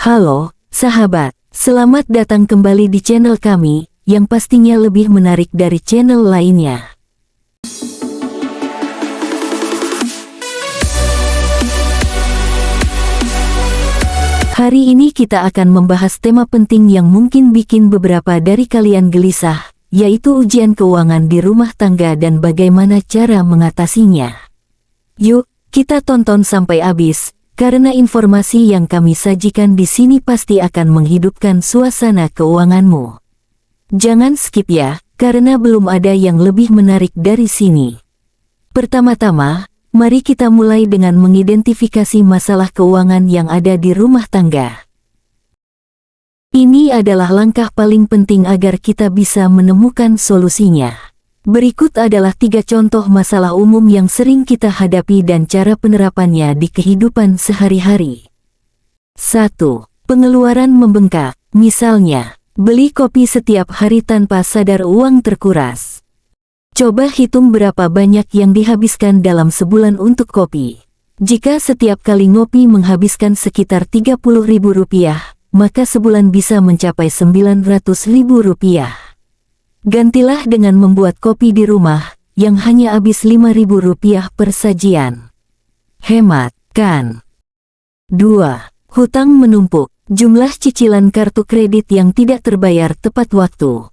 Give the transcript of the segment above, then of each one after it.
Halo, sahabat. Selamat datang kembali di channel kami, yang pastinya lebih menarik dari channel lainnya. Hari ini kita akan membahas tema penting yang mungkin bikin beberapa dari kalian gelisah, yaitu ujian keuangan di rumah tangga dan bagaimana cara mengatasinya. Yuk, kita tonton sampai habis. Karena informasi yang kami sajikan di sini pasti akan menghidupkan suasana keuanganmu. Jangan skip ya, karena belum ada yang lebih menarik dari sini. Pertama-tama, mari kita mulai dengan mengidentifikasi masalah keuangan yang ada di rumah tangga. Ini adalah langkah paling penting agar kita bisa menemukan solusinya. Berikut adalah 3 contoh masalah umum yang sering kita hadapi dan cara penerapannya di kehidupan sehari-hari. 1. Pengeluaran membengkak. Misalnya, beli kopi setiap hari tanpa sadar uang terkuras. Coba hitung berapa banyak yang dihabiskan dalam sebulan untuk kopi. Jika setiap kali ngopi menghabiskan sekitar Rp30.000, maka sebulan bisa mencapai Rp900.000. Gantilah dengan membuat kopi di rumah, yang hanya habis Rp5.000 per sajian. Hemat, kan? 2. Hutang menumpuk. Jumlah cicilan kartu kredit yang tidak terbayar tepat waktu.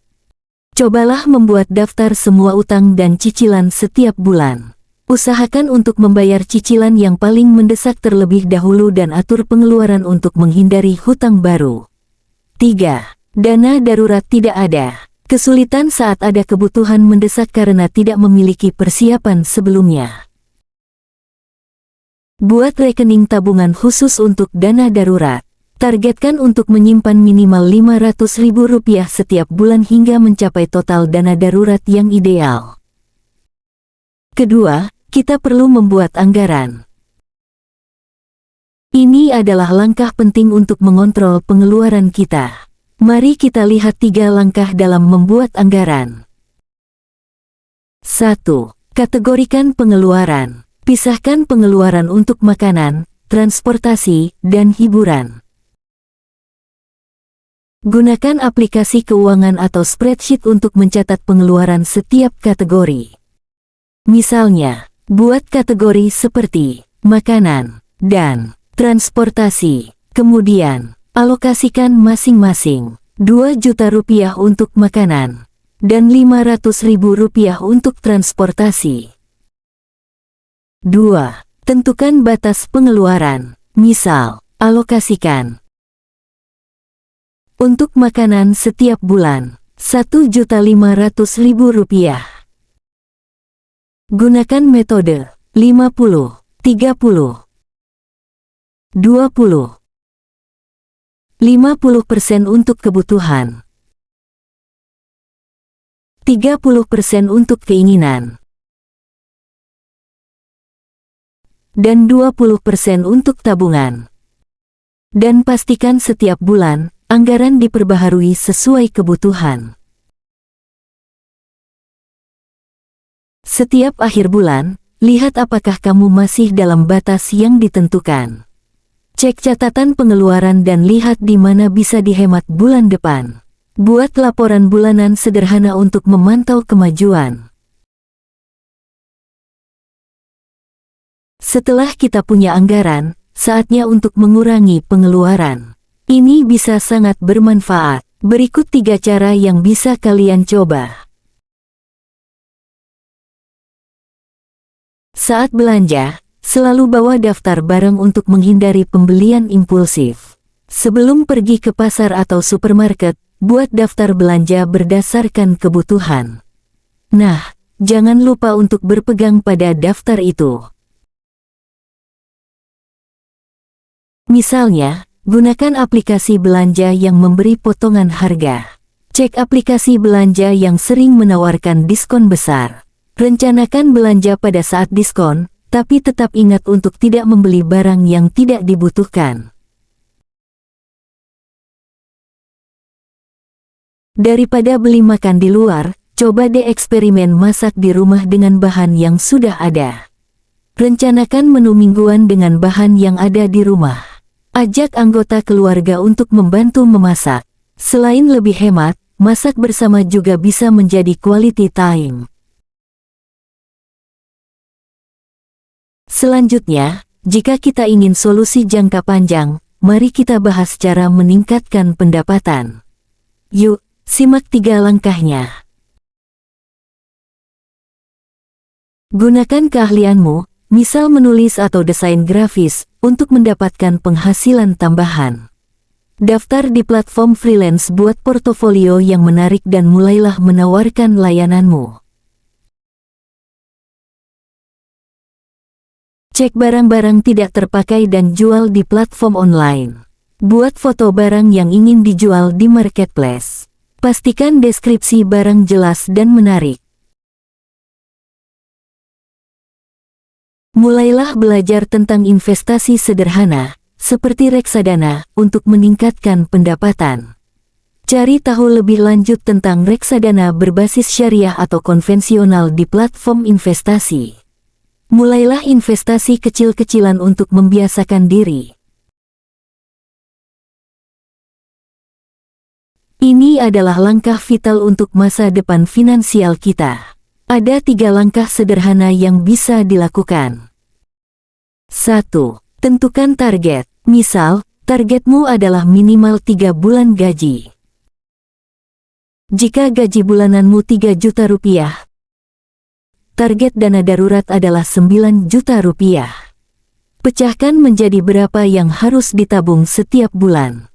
Cobalah membuat daftar semua utang dan cicilan setiap bulan. Usahakan untuk membayar cicilan yang paling mendesak terlebih dahulu dan atur pengeluaran untuk menghindari hutang baru. 3. Dana darurat tidak ada. Kesulitan saat ada kebutuhan mendesak karena tidak memiliki persiapan sebelumnya. Buat rekening tabungan khusus untuk dana darurat. Targetkan untuk menyimpan minimal Rp500.000 setiap bulan hingga mencapai total dana darurat yang ideal. Kedua, kita perlu membuat anggaran. Ini adalah langkah penting untuk mengontrol pengeluaran kita. Mari kita lihat 3 langkah dalam membuat anggaran. 1. Kategorikan pengeluaran. Pisahkan pengeluaran untuk makanan, transportasi, dan hiburan. Gunakan aplikasi keuangan atau spreadsheet untuk mencatat pengeluaran setiap kategori. Misalnya, buat kategori seperti makanan dan transportasi, kemudian alokasikan masing-masing Rp2 juta untuk makanan dan Rp500.000 untuk transportasi. 2. Tentukan batas pengeluaran. Misal, alokasikan untuk makanan setiap bulan Rp1.500.000. Gunakan metode 50, 30, 20. 50% untuk kebutuhan, 30% untuk keinginan, dan 20% untuk tabungan. Dan pastikan setiap bulan, anggaran diperbaharui sesuai kebutuhan. Setiap akhir bulan, lihat apakah kamu masih dalam batas yang ditentukan. Cek catatan pengeluaran dan lihat di mana bisa dihemat bulan depan. Buat laporan bulanan sederhana untuk memantau kemajuan. Setelah kita punya anggaran, saatnya untuk mengurangi pengeluaran. Ini bisa sangat bermanfaat. Berikut 3 cara yang bisa kalian coba. Saat belanja, selalu bawa daftar barang untuk menghindari pembelian impulsif. Sebelum pergi ke pasar atau supermarket, buat daftar belanja berdasarkan kebutuhan. Nah, jangan lupa untuk berpegang pada daftar itu. Misalnya, gunakan aplikasi belanja yang memberi potongan harga. Cek aplikasi belanja yang sering menawarkan diskon besar. Rencanakan belanja pada saat diskon, tapi tetap ingat untuk tidak membeli barang yang tidak dibutuhkan. Daripada beli makan di luar, coba deh eksperimen masak di rumah dengan bahan yang sudah ada. Rencanakan menu mingguan dengan bahan yang ada di rumah. Ajak anggota keluarga untuk membantu memasak. Selain lebih hemat, masak bersama juga bisa menjadi quality time. Selanjutnya, jika kita ingin solusi jangka panjang, mari kita bahas cara meningkatkan pendapatan. Yuk, simak 3 langkahnya. Gunakan keahlianmu, misal menulis atau desain grafis, untuk mendapatkan penghasilan tambahan. Daftar di platform freelance buat portofolio yang menarik dan mulailah menawarkan layananmu. Cek barang-barang tidak terpakai dan jual di platform online. Buat foto barang yang ingin dijual di marketplace. Pastikan deskripsi barang jelas dan menarik. Mulailah belajar tentang investasi sederhana, seperti reksadana, untuk meningkatkan pendapatan. Cari tahu lebih lanjut tentang reksadana berbasis syariah atau konvensional di platform investasi. Mulailah investasi kecil-kecilan untuk membiasakan diri. Ini adalah langkah vital untuk masa depan finansial kita. Ada 3 langkah sederhana yang bisa dilakukan. 1. Tentukan target. Misal, targetmu adalah minimal 3 bulan gaji. Jika gaji bulananmu 3 juta rupiah, target dana darurat adalah 9 juta rupiah. Pecahkan menjadi berapa yang harus ditabung setiap bulan.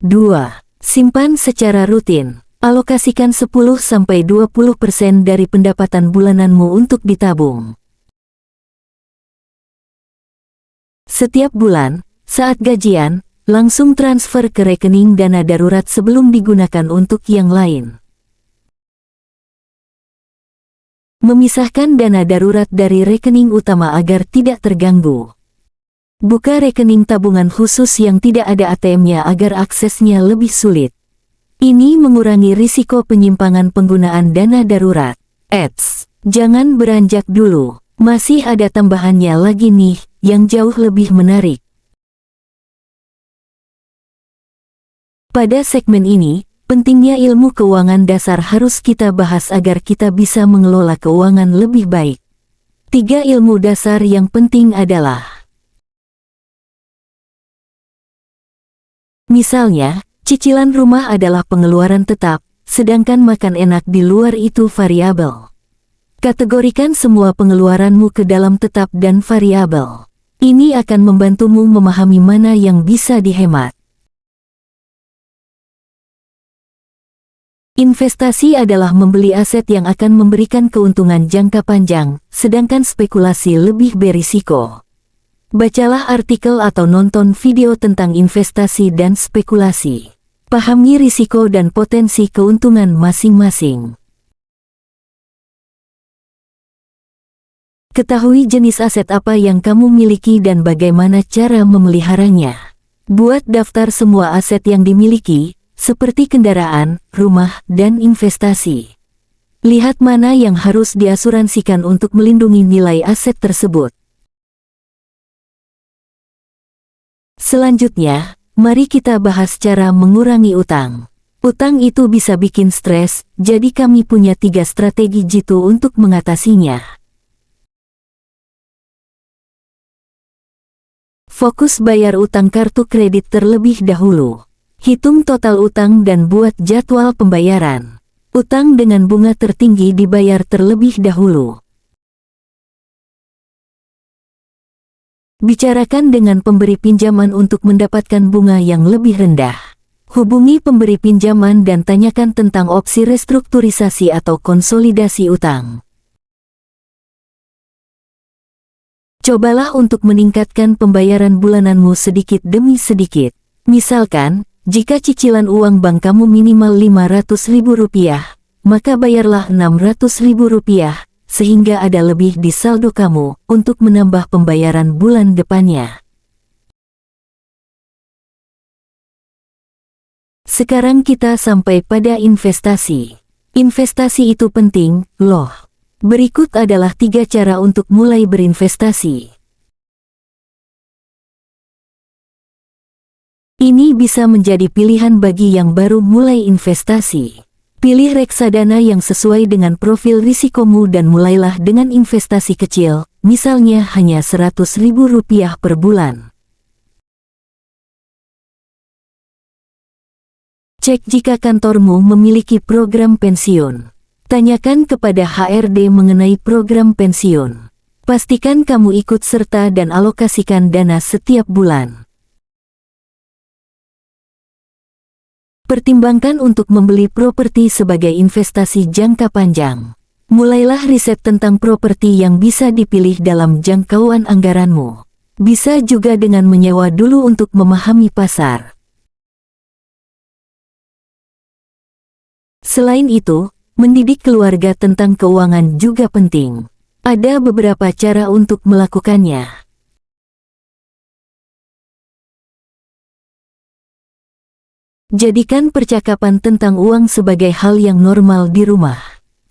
2. Simpan secara rutin. Alokasikan 10-20% dari pendapatan bulananmu untuk ditabung. Setiap bulan, saat gajian, langsung transfer ke rekening dana darurat sebelum digunakan untuk yang lain. Memisahkan dana darurat dari rekening utama agar tidak terganggu. Buka rekening tabungan khusus yang tidak ada ATM-nya agar aksesnya lebih sulit. Ini mengurangi risiko penyimpangan penggunaan dana darurat. Eits, jangan beranjak dulu. Masih ada tambahannya lagi nih, yang jauh lebih menarik. Pada segmen ini, pentingnya ilmu keuangan dasar harus kita bahas agar kita bisa mengelola keuangan lebih baik. 3 ilmu dasar yang penting adalah: misalnya, cicilan rumah adalah pengeluaran tetap, sedangkan makan enak di luar itu variabel. Kategorikan semua pengeluaranmu ke dalam tetap dan variabel. Ini akan membantumu memahami mana yang bisa dihemat. Investasi adalah membeli aset yang akan memberikan keuntungan jangka panjang, sedangkan spekulasi lebih berisiko. Bacalah artikel atau nonton video tentang investasi dan spekulasi. Pahami risiko dan potensi keuntungan masing-masing. Ketahui jenis aset apa yang kamu miliki dan bagaimana cara memeliharanya. Buat daftar semua aset yang dimiliki, seperti kendaraan, rumah, dan investasi. Lihat mana yang harus diasuransikan untuk melindungi nilai aset tersebut. Selanjutnya, mari kita bahas cara mengurangi utang. Utang itu bisa bikin stres, jadi kami punya 3 strategi jitu untuk mengatasinya. Fokus bayar utang kartu kredit terlebih dahulu. Hitung total utang dan buat jadwal pembayaran. Utang dengan bunga tertinggi dibayar terlebih dahulu. Bicarakan dengan pemberi pinjaman untuk mendapatkan bunga yang lebih rendah. Hubungi pemberi pinjaman dan tanyakan tentang opsi restrukturisasi atau konsolidasi utang. Cobalah untuk meningkatkan pembayaran bulananmu sedikit demi sedikit. Misalkan, jika cicilan uang bank kamu minimal Rp500.000, maka bayarlah Rp600.000, sehingga ada lebih di saldo kamu untuk menambah pembayaran bulan depannya. Sekarang kita sampai pada investasi. Investasi itu penting, loh. Berikut adalah 3 cara untuk mulai berinvestasi. Ini bisa menjadi pilihan bagi yang baru mulai investasi. Pilih reksadana yang sesuai dengan profil risikomu dan mulailah dengan investasi kecil, misalnya hanya Rp100.000 per bulan. Cek jika kantormu memiliki program pensiun. Tanyakan kepada HRD mengenai program pensiun. Pastikan kamu ikut serta dan alokasikan dana setiap bulan. Pertimbangkan untuk membeli properti sebagai investasi jangka panjang. Mulailah riset tentang properti yang bisa dipilih dalam jangkauan anggaranmu. Bisa juga dengan menyewa dulu untuk memahami pasar. Selain itu, mendidik keluarga tentang keuangan juga penting. Ada beberapa cara untuk melakukannya. Jadikan percakapan tentang uang sebagai hal yang normal di rumah.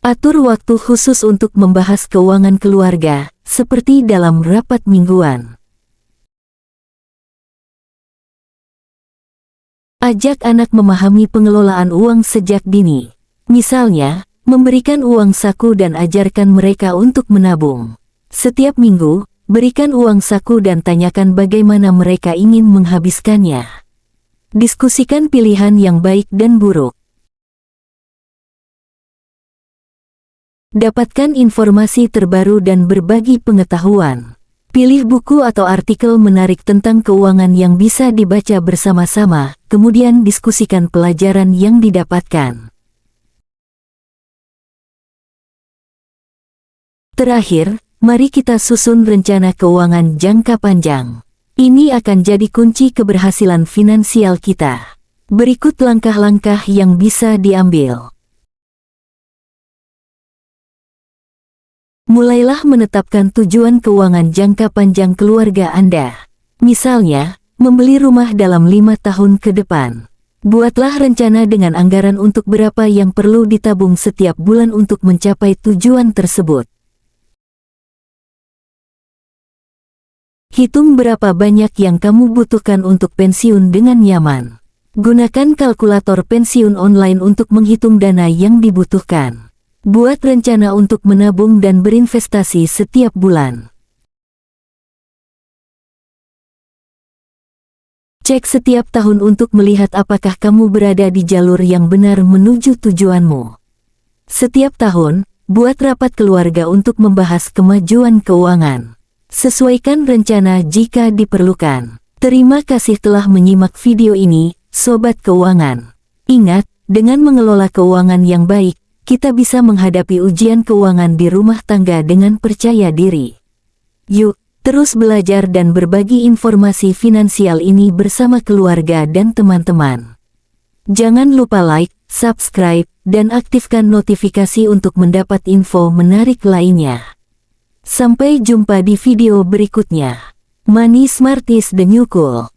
Atur waktu khusus untuk membahas keuangan keluarga, seperti dalam rapat mingguan. Ajak anak memahami pengelolaan uang sejak dini. Misalnya, memberikan uang saku dan ajarkan mereka untuk menabung. Setiap minggu, berikan uang saku dan tanyakan bagaimana mereka ingin menghabiskannya. Diskusikan pilihan yang baik dan buruk. Dapatkan informasi terbaru dan berbagi pengetahuan. Pilih buku atau artikel menarik tentang keuangan yang bisa dibaca bersama-sama, kemudian diskusikan pelajaran yang didapatkan. Terakhir, mari kita susun rencana keuangan jangka panjang. Ini akan jadi kunci keberhasilan finansial kita. Berikut langkah-langkah yang bisa diambil. Mulailah menetapkan tujuan keuangan jangka panjang keluarga Anda. Misalnya, membeli rumah dalam 5 tahun ke depan. Buatlah rencana dengan anggaran untuk berapa yang perlu ditabung setiap bulan untuk mencapai tujuan tersebut. Hitung berapa banyak yang kamu butuhkan untuk pensiun dengan nyaman. Gunakan kalkulator pensiun online untuk menghitung dana yang dibutuhkan. Buat rencana untuk menabung dan berinvestasi setiap bulan. Cek setiap tahun untuk melihat apakah kamu berada di jalur yang benar menuju tujuanmu. Setiap tahun, buat rapat keluarga untuk membahas kemajuan keuangan. Sesuaikan rencana jika diperlukan. Terima kasih telah menyimak video ini, Sobat Keuangan. Ingat, dengan mengelola keuangan yang baik, kita bisa menghadapi ujian keuangan di rumah tangga dengan percaya diri. Yuk, terus belajar dan berbagi informasi finansial ini bersama keluarga dan teman-teman. Jangan lupa like, subscribe, dan aktifkan notifikasi untuk mendapat info menarik lainnya. Sampai jumpa di video berikutnya. Money Smart is the new cool.